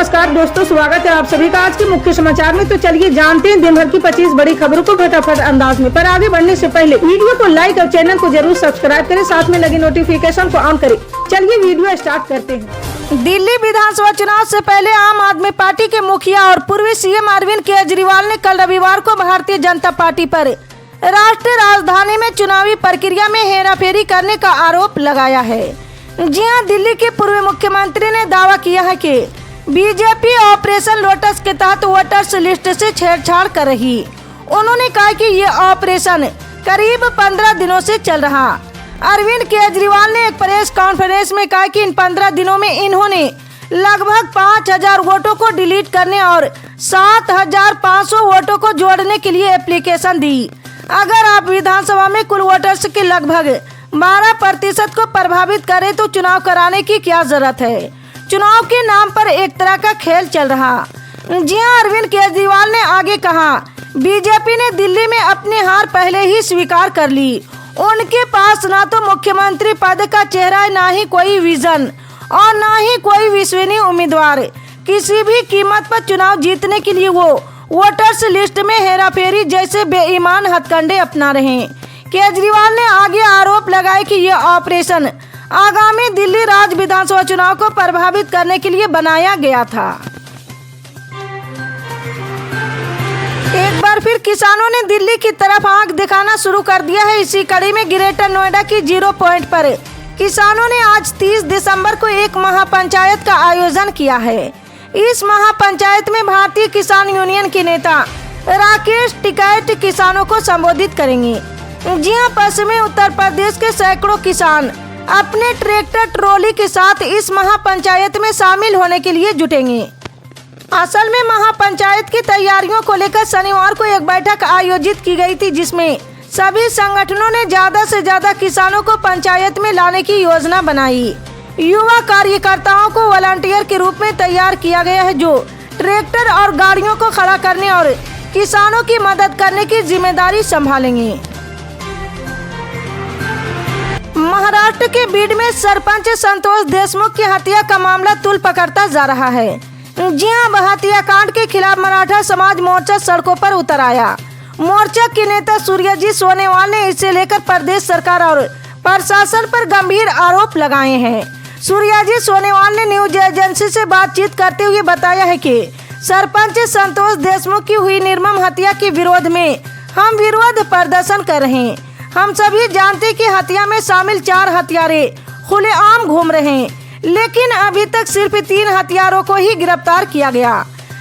नमस्कार दोस्तों, स्वागत है आप सभी का आज के मुख्य समाचार में। तो चलिए जानते हैं दिन भर की 25 बड़ी खबरों को फटाफट अंदाज में। पर आगे बढ़ने से पहले वीडियो को लाइक और चैनल को जरूर सब्सक्राइब करें, साथ में लगे नोटिफिकेशन को ऑन करें। चलिए वीडियो स्टार्ट करते हैं। दिल्ली विधानसभा चुनाव से पहले आम आदमी पार्टी के मुखिया और पूर्वी सीएम अरविंद केजरीवाल ने कल रविवार को भारतीय जनता पार्टी पर राष्ट्रीय राजधानी में चुनावी प्रक्रिया में हेराफेरी करने का आरोप लगाया है। जी हां, दिल्ली के पूर्व मुख्यमंत्री ने दावा किया है कि बीजेपी ऑपरेशन लोटस के तहत वोटर्स लिस्ट से छेड़छाड़ कर रही। उन्होंने कहा कि ये ऑपरेशन करीब 15 दिनों से चल रहा। अरविंद केजरीवाल ने एक प्रेस कॉन्फ्रेंस में कहा कि इन 15 दिनों में इन्होंने लगभग 5000 वोटों को डिलीट करने और 7500 वोटों को जोड़ने के लिए एप्लीकेशन दी। अगर आप विधानसभा में कुल वोटर्स के लगभग 12% को प्रभावित करें तो चुनाव कराने की क्या जरूरत है। चुनाव के नाम पर एक तरह का खेल चल रहा। जी हां, अरविंद केजरीवाल ने आगे कहा, बीजेपी ने दिल्ली में अपनी हार पहले ही स्वीकार कर ली। उनके पास ना तो मुख्यमंत्री पद का चेहरा है, ना ही कोई विजन और ना ही कोई विश्वसनीय उम्मीदवार। किसी भी कीमत पर चुनाव जीतने के लिए वो वोटर्स लिस्ट में हेराफेरी जैसे बेईमान हथकंडे अपना रहे हैं। केजरीवाल ने आगे आरोप लगाया कि यह ऑपरेशन आगामी दिल्ली राज्य विधानसभा चुनाव को प्रभावित करने के लिए बनाया गया था। एक बार फिर किसानों ने दिल्ली की तरफ आंख दिखाना शुरू कर दिया है। इसी कड़ी में ग्रेटर नोएडा की 0 पॉइंट पर किसानों ने आज 30 दिसंबर को एक महापंचायत का आयोजन किया है। इस महापंचायत में भारतीय किसान यूनियन के नेता राकेश टिकैत किसानों को संबोधित करेंगे। जी हां, पश्चिमी उत्तर प्रदेश के सैकड़ों किसान अपने ट्रैक्टर ट्रॉली के साथ इस महापंचायत में शामिल होने के लिए जुटेंगे। असल में महापंचायत की तैयारियों को लेकर शनिवार को एक बैठक आयोजित की गई थी, जिसमें सभी संगठनों ने ज्यादा से ज्यादा किसानों को पंचायत में लाने की योजना बनाई। युवा कार्यकर्ताओं को वॉलंटियर के रूप में तैयार किया गया है, जो ट्रैक्टर और गाड़ियों को खड़ा करने और किसानों की मदद करने की जिम्मेदारी संभालेंगे। महाराष्ट्र के बीड में सरपंच संतोष देशमुख की हत्या का मामला तूल पकड़ता जा रहा है। जी हां, हत्याकांड के खिलाफ मराठा समाज मोर्चा सड़कों पर उतर आया। मोर्चा के नेता सूर्यजी सोनेवाल ने इसे लेकर प्रदेश सरकार और प्रशासन पर गंभीर आरोप लगाए हैं। सूर्यजी सोनेवाल ने न्यूज एजेंसी से बातचीत करते हुए बताया है कि सरपंच संतोष देशमुख की हुई निर्मम हत्या के विरोध में हम विरोध प्रदर्शन कर रहे हैं। हम सभी जानते कि हत्या में शामिल 4 हत्यारे खुलेआम घूम रहे हैं, लेकिन अभी तक सिर्फ 3 हत्यारों को ही गिरफ्तार किया गया।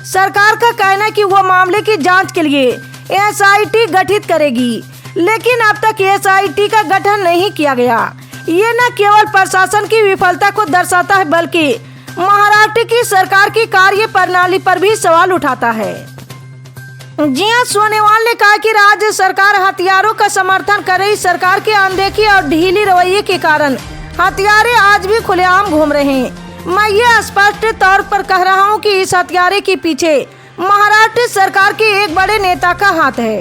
सरकार का कहना है कि वो मामले की जांच के लिए एसआईटी गठित करेगी, लेकिन अब तक एसआईटी का गठन नहीं किया गया। ये न केवल प्रशासन की विफलता को दर्शाता है, बल्कि महाराष्ट्र की सरकार की कार्य प्रणाली पर भी सवाल उठाता है। जी हां, सोनेवाल ने कहा कि राज्य सरकार हथियारों का समर्थन कर रही। सरकार की अनदेखी और ढीली रवैये के कारण हथियारे आज भी खुलेआम घूम रहे हैं। मैं ये स्पष्ट तौर पर कह रहा हूं कि इस हथियारे के पीछे महाराष्ट्र सरकार के एक बड़े नेता का हाथ है।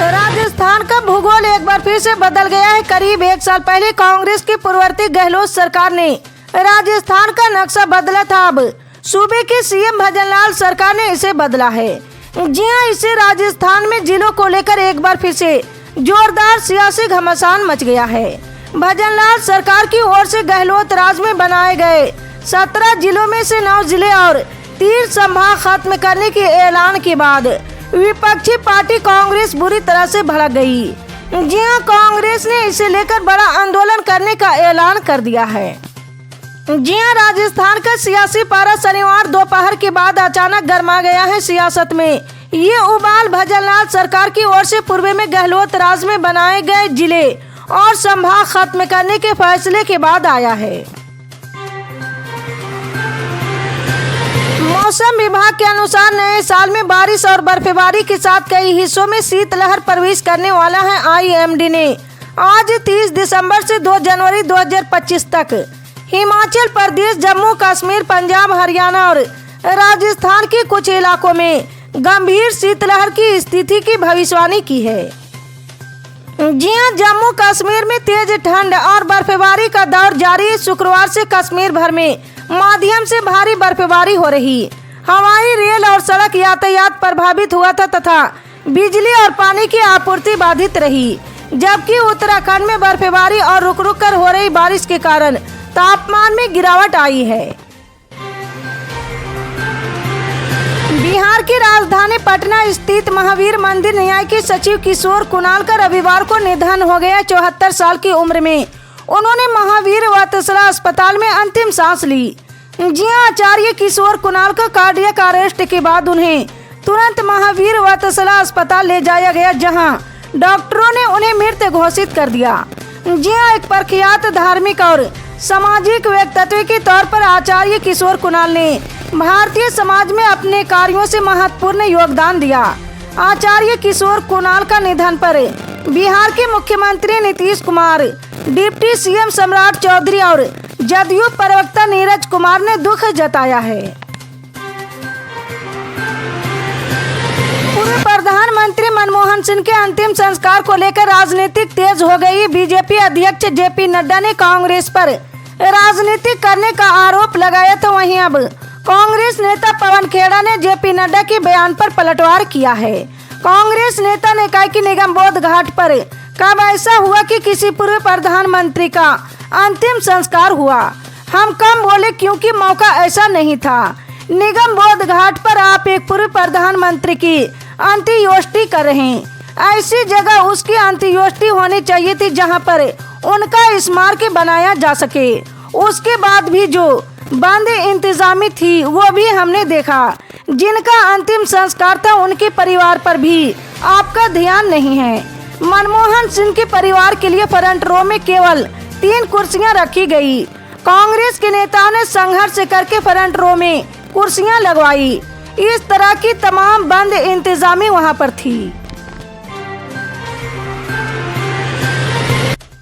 राजस्थान का भूगोल एक बार फिर से बदल गया है। करीब 1 साल पहले कांग्रेस की पूर्ववर्ती गहलोत सरकार ने राजस्थान का नक्शा बदला था। अब सूबे के सीएम भजनलाल सरकार ने इसे बदला है। जी हां, इससे राजस्थान में जिलों को लेकर एक बार फिर से जोरदार सियासी घमासान मच गया है। भजनलाल सरकार की ओर से गहलोत राज में बनाए गए 17 जिलों में से 9 जिले और 3 संभाग खत्म करने के ऐलान के बाद विपक्षी पार्टी कांग्रेस बुरी तरह से भड़क गई। जी हां, कांग्रेस ने इसे लेकर बड़ा आंदोलन करने का ऐलान कर दिया है। जी हां, राजस्थान का सियासी पारा शनिवार दोपहर के बाद अचानक गर्मा गया है। सियासत में ये उबाल भजनलाल सरकार की ओर से पूर्व में गहलोत राज में बनाए गए जिले और संभाग खत्म करने के फैसले के बाद आया है। मौसम विभाग के अनुसार नए साल में बारिश और बर्फबारी के साथ कई हिस्सों में शीतलहर प्रवेश करने वाला है। आईएमडी ने आज 30 दिसंबर से 2 जनवरी 2025 तक हिमाचल प्रदेश, जम्मू कश्मीर, पंजाब, हरियाणा और राजस्थान के कुछ इलाकों में गंभीर शीतलहर की स्थिति की भविष्यवाणी की है। जी हां, जम्मू कश्मीर में तेज ठंड और बर्फबारी का दौर जारी। शुक्रवार से कश्मीर भर में मध्यम से भारी बर्फबारी हो रही। हवाई, रेल और सड़क यातायात प्रभावित हुआ था तथा बिजली और पानी की आपूर्ति बाधित रही। जबकि उत्तराखंड में बर्फबारी और रुक रुक कर हो रही बारिश के कारण तापमान में गिरावट आई है। बिहार की राजधानी पटना स्थित महावीर मंदिर न्याय के सचिव किशोर कुणाल का रविवार को निधन हो गया। 74 साल की उम्र में उन्होंने महावीर वत्सला अस्पताल में अंतिम सांस ली। जी हां, आचार्य किशोर कुणाल का कार्डियक अरेस्ट के बाद उन्हें तुरंत महावीर वत्सला अस्पताल ले जाया गया, जहां डॉक्टरों ने उन्हें मृत घोषित कर दिया। जी हां, एक प्रख्यात धार्मिक और सामाजिक व्यक्तित्व के तौर पर आचार्य किशोर कुणाल ने भारतीय समाज में अपने कार्यों से महत्वपूर्ण योगदान दिया। आचार्य किशोर कुणाल का निधन पर बिहार के मुख्यमंत्री नीतीश कुमार, डिप्टी सीएम सम्राट चौधरी और जदयू प्रवक्ता नीरज कुमार ने दुख जताया है। पूर्व प्रधानमंत्री मनमोहन सिंह के अंतिम संस्कार को लेकर राजनीतिक तेज हो गई। बीजेपी अध्यक्ष जेपी नड्डा ने कांग्रेस पर राजनीति करने का आरोप लगाया, तो वहीं अब कांग्रेस नेता पवन खेड़ा ने जेपी नड्डा के बयान पर पलटवार किया है। कांग्रेस नेता ने कहा कि निगमबोध घाट पर कब ऐसा हुआ कि किसी पूर्व प्रधानमंत्री का अंतिम संस्कार हुआ। हम कम बोले क्योंकि मौका ऐसा नहीं था। निगमबोध घाट पर आप एक पूर्व प्रधानमंत्री की अंत्येष्टि कर रहे हैं। ऐसी जगह उसकी अंत्येष्टि होनी चाहिए थी जहां पर उनका स्मारक बनाया जा सके। उसके बाद भी जो बंद इंतजामी थी वो भी हमने देखा। जिनका अंतिम संस्कार था उनके परिवार पर भी आपका ध्यान नहीं है। मनमोहन सिंह के परिवार के लिए फ्रंट रो में केवल 3 कुर्सियां रखी गई। कांग्रेस के नेताओं ने संघर्ष करके फ्रंट रो में कुर्सियां लगवाई। इस तरह की तमाम बंद इंतजामी वहां पर थी।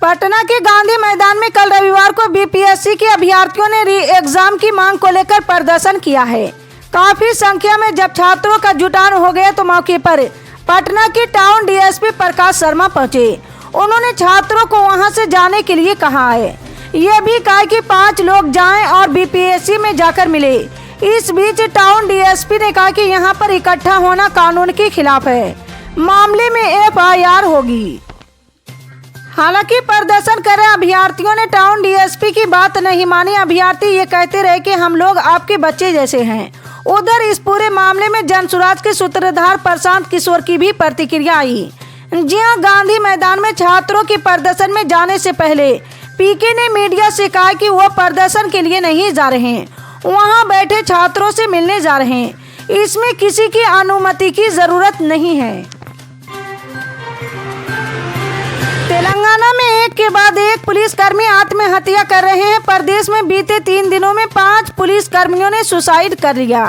पटना के गांधी मैदान में कल रविवार को बीपीएससी के अभ्यर्थियों ने री एग्जाम की मांग को लेकर प्रदर्शन किया है। काफी संख्या में जब छात्रों का जुटान हो गया तो मौके पर पटना के टाउन डीएसपी प्रकाश शर्मा पहुंचे। उन्होंने छात्रों को वहां से जाने के लिए कहा है। ये भी कहा कि 5 लोग जाएं और बीपीएससी में जाकर मिले। इस बीच टाउन डीएसपी ने कहा कि यहां पर इकट्ठा होना कानून के खिलाफ है। मामले में एफआईआर होगी। हालांकि प्रदर्शन कर रहे अभ्यर्थियों ने टाउन डीएसपी की बात नहीं मानी। अभ्यर्थी ये कहते रहे कि हम लोग आपके बच्चे जैसे हैं। उधर इस पूरे मामले में जनसुराज के सूत्रधार प्रशांत किशोर की भी प्रतिक्रिया आई। जी हां, गांधी मैदान में छात्रों के प्रदर्शन में जाने से पहले पीके ने मीडिया से कहा कि वो प्रदर्शन के लिए नहीं जा रहे हैं, वहां बैठे छात्रों से मिलने जा रहे हैं। इसमें किसी की अनुमति की जरूरत नहीं है। तेलंगाना में एक के बाद एक पुलिसकर्मी आत्महत्या कर रहे हैं। प्रदेश में बीते 3 दिनों में 5 पुलिसकर्मियों ने सुसाइड कर लिया।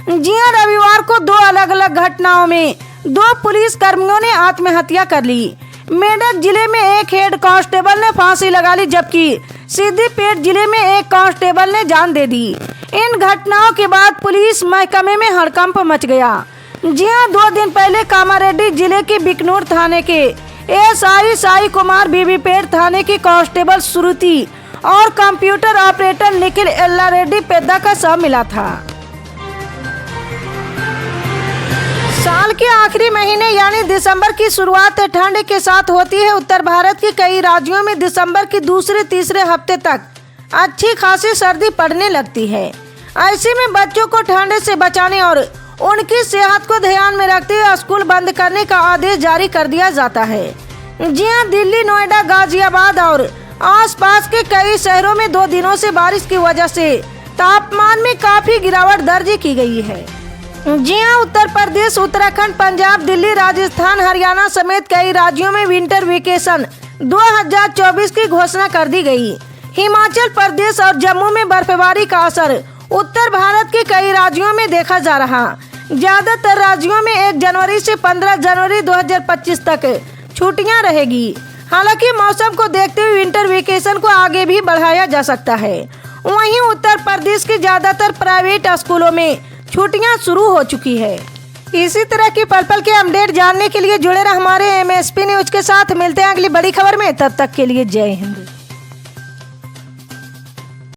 जी हां, रविवार को 2 अलग अलग घटनाओं में 2 पुलिसकर्मियों ने आत्महत्या कर ली। मेडक जिले में एक हेड कांस्टेबल ने फांसी लगा ली, जबकि सिद्दीपेट जिले में एक कांस्टेबल ने जान दे दी। इन घटनाओं के बाद पुलिस महकमे में हड़कंप मच गया। जी हां, 2 दिन पहले कामारेड्डी जिले के बिकनूर थाने के एएसआई साई कुमार, बीबीपेट थाने की कांस्टेबल श्रुति और कंप्यूटर ऑपरेटर निखिल एल्लारेड्डी पेद्दा का शव मिला था। साल के आखिरी महीने यानी दिसंबर की शुरुआत ठंड के साथ होती है। उत्तर भारत के कई राज्यों में दिसंबर के दूसरे-तीसरे हफ्ते तक अच्छी खासी सर्दी पड़ने लगती है। ऐसे में बच्चों को ठंड से बचाने और उनकी सेहत को ध्यान में रखते हुए स्कूल बंद करने का आदेश जारी कर दिया जाता है। जी हां, दिल्ली, नोएडा, गाजियाबाद और आसपास के कई शहरों में 2 दिनों से बारिश की वजह से तापमान में काफी गिरावट दर्ज की गई है। जी हां, उत्तर प्रदेश, उत्तराखंड, पंजाब, दिल्ली, राजस्थान, हरियाणा समेत कई राज्यों में विंटर वेकेशन 2024 की घोषणा कर दी गई। हिमाचल प्रदेश और जम्मू में बर्फबारी का असर उत्तर भारत के कई राज्यों में देखा जा रहा। ज्यादातर राज्यों में 1 जनवरी से 15 जनवरी 2025 तक छुट्टियां रहेगी। हालांकि मौसम को देखते हुए विंटर वेकेशन को आगे भी बढ़ाया जा सकता है। वहीं उत्तर प्रदेश के ज्यादातर प्राइवेट स्कूलों में छुट्टियां शुरू हो चुकी है। इसी तरह की पल पल के अपडेट जानने के लिए जुड़े रहे हमारे MSP न्यूज के साथ। मिलते हैं अगली बड़ी खबर में, तब तक के लिए जय हिंद।